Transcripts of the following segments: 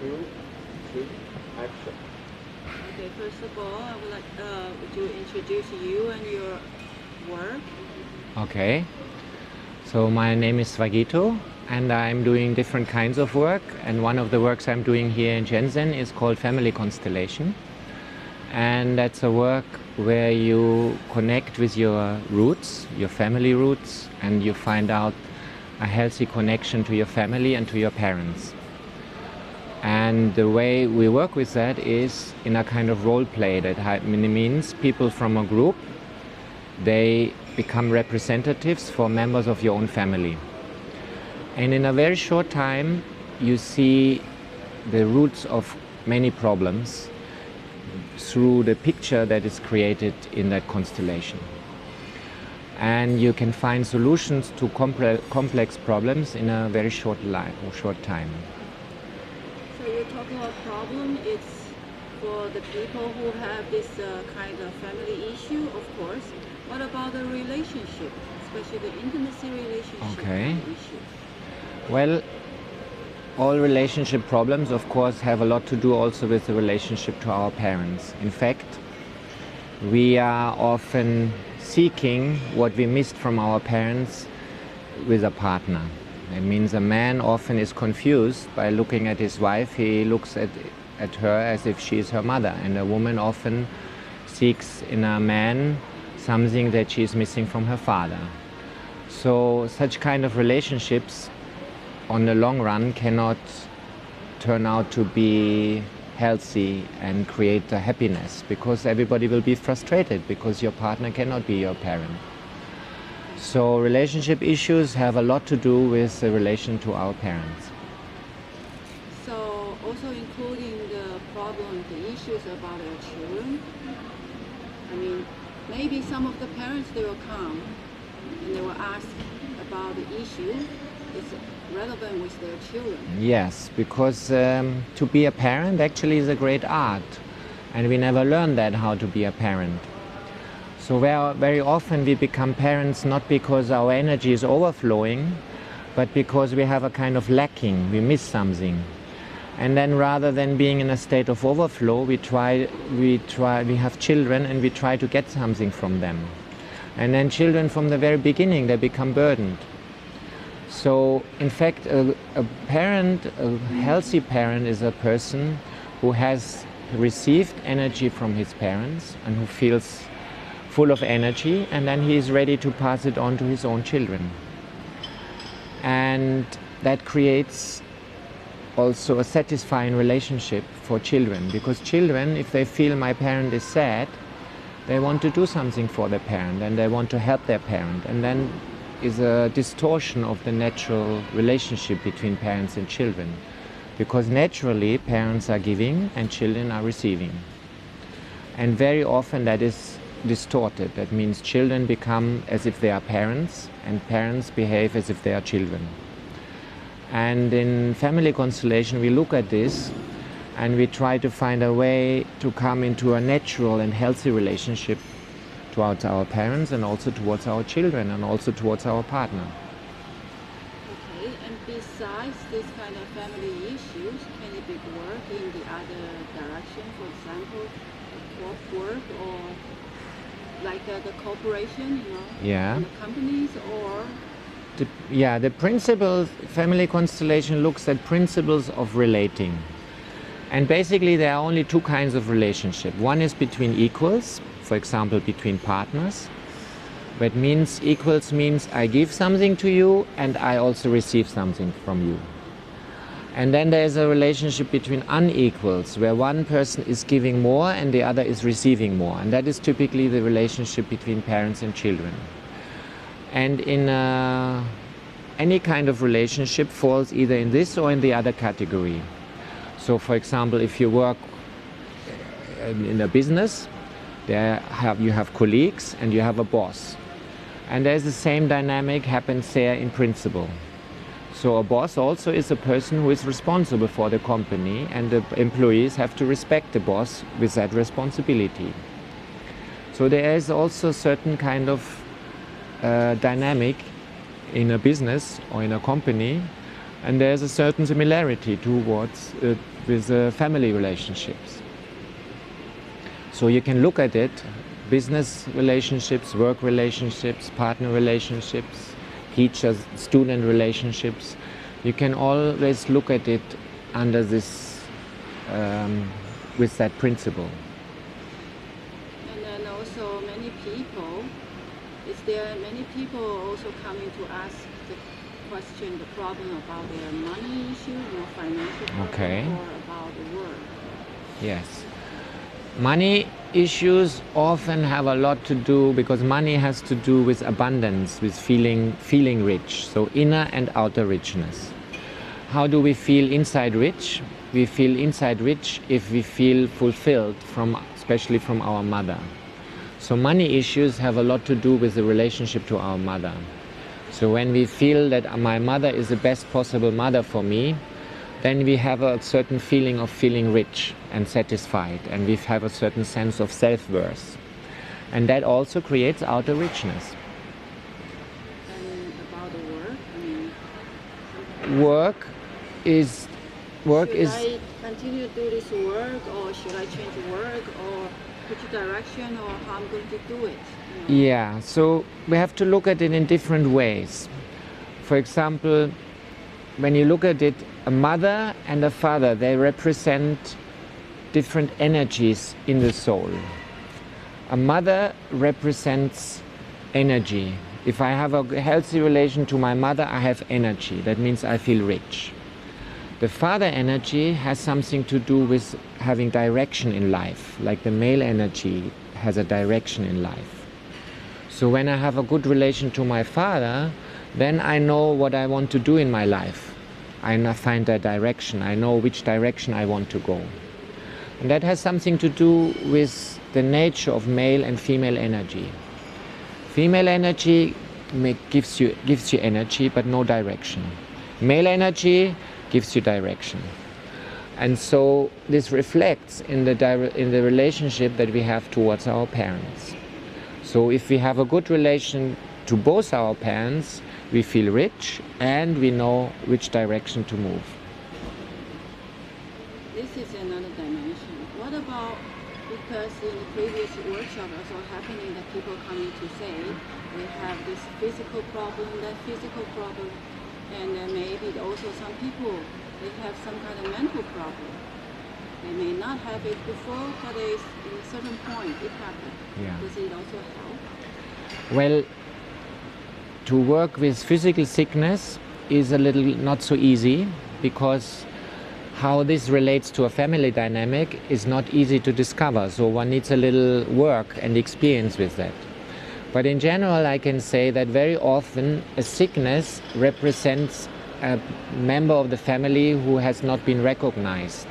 2, 3, action. Okay, first of all, I would like to introduce you and your work. Okay, so my name is Svagito and I'm doing different kinds of work, and one of the works I'm doing here in Shenzhen is called Family Constellation, and that's a work where you connect with your roots, your family roots, and you find out a healthy connection to your family and to your parents. And the way we work with that is in a kind of role play. That means people from a group, they become representatives for members of your own family. And in a very short time, you see the roots of many problems through the picture that is created in that constellation. And you can find solutions to complex problems in a very short time. So you're talking about problem, it's for the people who have this kind of family issue, of course. What about the relationship, especially the intimacy relationship Okay. issue? Well, all relationship problems, of course, have a lot to do also with the relationship to our parents. In fact, we are often seeking what we missed from our parents with a partner. It means a man often is confused by looking at his wife. He looks at her as if she is her mother, and a woman often seeks in a man something that she is missing from her father. So such kind of relationships on the long run cannot turn out to be healthy and create a happiness, because everybody will be frustrated because your partner cannot be your parent. So relationship issues have a lot to do with the relation to our parents. So also including the problem, the issues about their children. I mean, maybe some of the parents, they will come and they will ask about the issue. It's relevant with their children. Yes, because to be a parent actually is a great art, and we never learn that, how to be a parent. So very often we become parents not because our energy is overflowing, but because we have a kind of lacking, we miss something. And then rather than being in a state of overflow, we have children and we try to get something from them. And then children from the very beginning, they become burdened. So in fact, a healthy parent is a person who has received energy from his parents and who feels full of energy, and then he is ready to pass it on to his own children. And that creates also a satisfying relationship for children, because children, if they feel my parent is sad, they want to do something for their parent and they want to help their parent, and then is a distortion of the natural relationship between parents and children, because naturally parents are giving and children are receiving, and very often that is distorted. That means children become as if they are parents and parents behave as if they are children. And in Family Constellation we look at this and we try to find a way to come into a natural and healthy relationship towards our parents and also towards our children and also towards our partner. Okay, and besides this kind of family issues, can it be work in the other direction? For example, work or like the corporation, Yeah. and the companies, or The principles, Family Constellation looks at principles of relating. And basically there are only two kinds of relationship. One is between equals, for example, between partners. That means equals means I give something to you and I also receive something from you. And then there is a relationship between unequals, where one person is giving more and the other is receiving more. And that is typically the relationship between parents and children. And in any kind of relationship falls either in this or in the other category. So for example, if you work in a business, you have colleagues and you have a boss. And there's the same dynamic happens there in principle. So a boss also is a person who is responsible for the company, and the employees have to respect the boss with that responsibility. So there is also a certain kind of dynamic in a business or in a company And there's a certain similarity towards with family relationships. So you can look at it, business relationships, work relationships, partner relationships, teacher-student relationships. You can always look at it under this, with that principle. And then also many people, is there many people also coming to ask the question, the problem about their money issue, financial problem, Okay. or about the work? Yes. Money issues often have a lot to do, because money has to do with abundance, with feeling rich, so inner and outer richness. How do we feel inside rich? We feel inside rich if we feel fulfilled, especially from our mother. So money issues have a lot to do with the relationship to our mother. So when we feel that my mother is the best possible mother for me, then we have a certain feeling of feeling rich and satisfied, and we have a certain sense of self-worth. And that also creates outer richness. And about the work, Work is should I continue to do this work, or should I change work, or which direction, or how I'm going to do it? Yeah, so we have to look at it in different ways. For example, when you look at it, a mother and a father, they represent different energies in the soul. A mother represents energy. If I have a healthy relation to my mother, I have energy. That means I feel rich. The father energy has something to do with having direction in life, like the male energy has a direction in life. So when I have a good relation to my father, then I know what I want to do in my life. I find that direction. I know which direction I want to go. And that has something to do with the nature of male and female energy. Female energy gives you energy, but no direction. Male energy gives you direction. And so this reflects in the relationship that we have towards our parents. So if we have a good relation to both our parents, we feel rich and we know which direction to move. This is another dimension. What about, because in the previous workshop also happening that people coming to say they have this physical problem, that physical problem, and then maybe also some people, they have some kind of mental problem. They may not have it before, but in a certain point it happened. Yeah. Does it also help? Well, to work with physical sickness is a little not so easy, because how this relates to a family dynamic is not easy to discover. So one needs a little work and experience with that. But in general, I can say that very often a sickness represents a member of the family who has not been recognized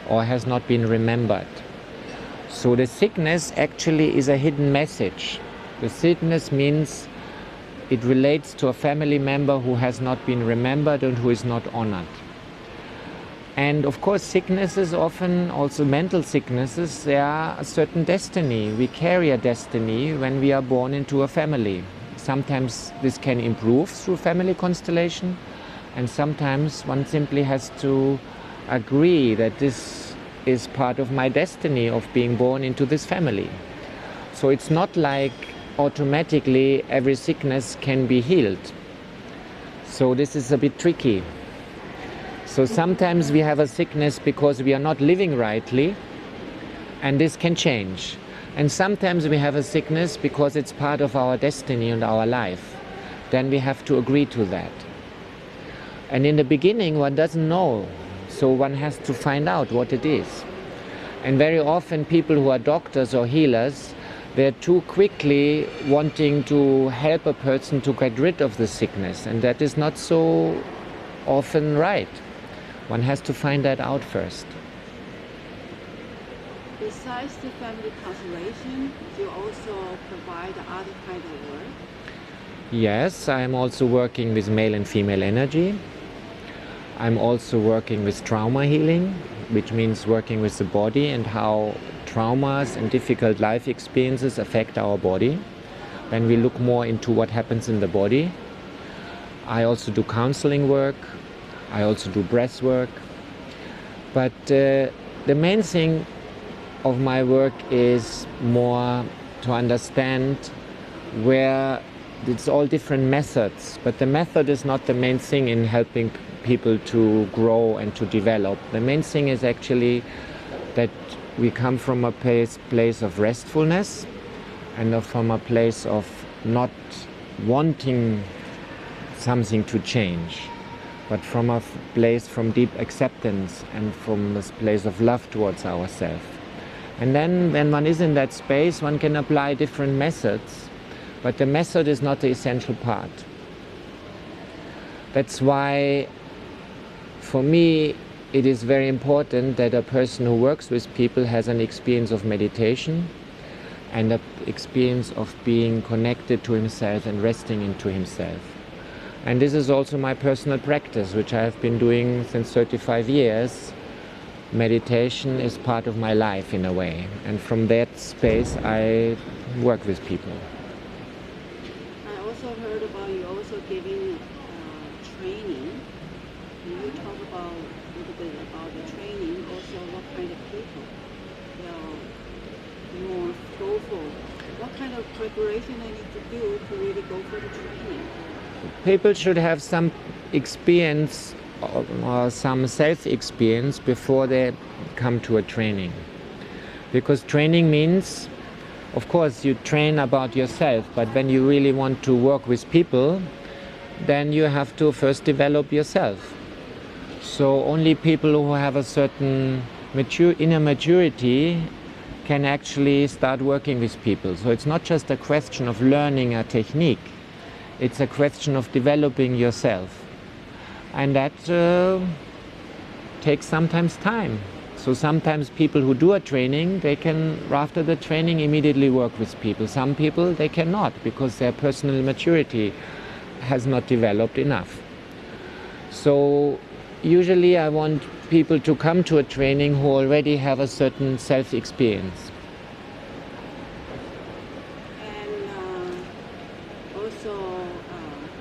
or has not been remembered. So the sickness actually is a hidden message. The sickness means it relates to a family member who has not been remembered and who is not honored. And of course, sicknesses, often also mental sicknesses, they are a certain destiny. We carry a destiny when we are born into a family. Sometimes this can improve through family constellation, and sometimes one simply has to agree that this is part of my destiny of being born into this family. So it's not like automatically every sickness can be healed. So this is a bit tricky. So sometimes we have a sickness because we are not living rightly, and this can change. And sometimes we have a sickness because it's part of our destiny and our life. Then we have to agree to that. And in the beginning, one doesn't know, so one has to find out what it is. And very often people who are doctors or healers, they're too quickly wanting to help a person to get rid of the sickness, and that is not so often right. One has to find that out first. Besides the family constellation, do you also provide other kind of work? Yes, I'm also working with male and female energy. I'm also working with trauma healing, which means working with the body and how traumas and difficult life experiences affect our body. Then we look more into what happens in the body. I also do counseling work. I also do breath work. But the main thing of my work is more to understand where it's all different methods, but the method is not the main thing in helping people to grow and to develop. The main thing is actually that we come from a place of restfulness and from a place of not wanting something to change, but from a place from deep acceptance and from this place of love towards ourselves. And then when one is in that space, one can apply different methods, but the method is not the essential part. That's why, for me, it is very important that a person who works with people has an experience of meditation and an experience of being connected to himself and resting into himself. And this is also my personal practice, which I have been doing since 35 years. Meditation is part of my life in a way, and from that space I work with people. I also heard about you also giving training. Can you talk about a little bit about the training, also what kind of people you more go for? What kind of preparation they need to do to really go for the training? People should have some experience or some self-experience before they come to a training. Because training means, of course, you train about yourself, but when you really want to work with people, then you have to first develop yourself. So only people who have a certain inner maturity can actually start working with people. So it's not just a question of learning a technique, it's a question of developing yourself. And that takes sometimes time. So sometimes people who do a training, they can, after the training, immediately work with people. Some people, they cannot, because their personal maturity has not developed enough. So usually I want people to come to a training who already have a certain self-experience. And also,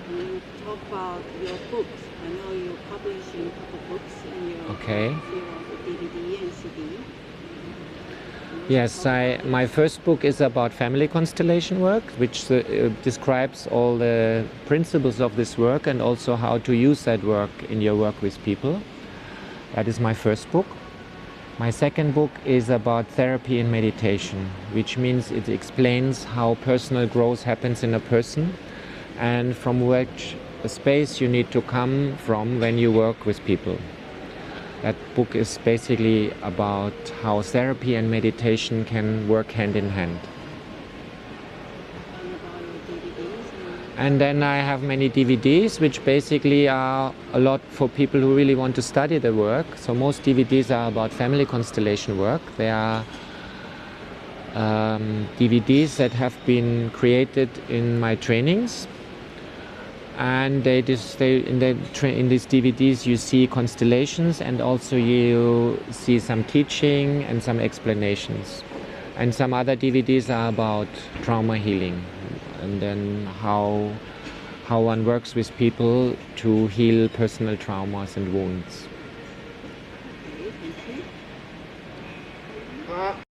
when you talk about your books, I know you're publishing a couple books in your Okay. DVD and CD. Yes, my first book is about family constellation work, which describes all the principles of this work and also how to use that work in your work with people. That is my first book. My second book is about therapy and meditation, which means it explains how personal growth happens in a person and from which space you need to come from when you work with people. That book is basically about how therapy and meditation can work hand in hand. And about your DVDs. And then I have many DVDs, which basically are a lot for people who really want to study the work. So most DVDs are about family constellation work. They are DVDs that have been created in my trainings. And in these DVDs you see constellations, and also you see some teaching and some explanations. And some other DVDs are about trauma healing, and then how one works with people to heal personal traumas and wounds.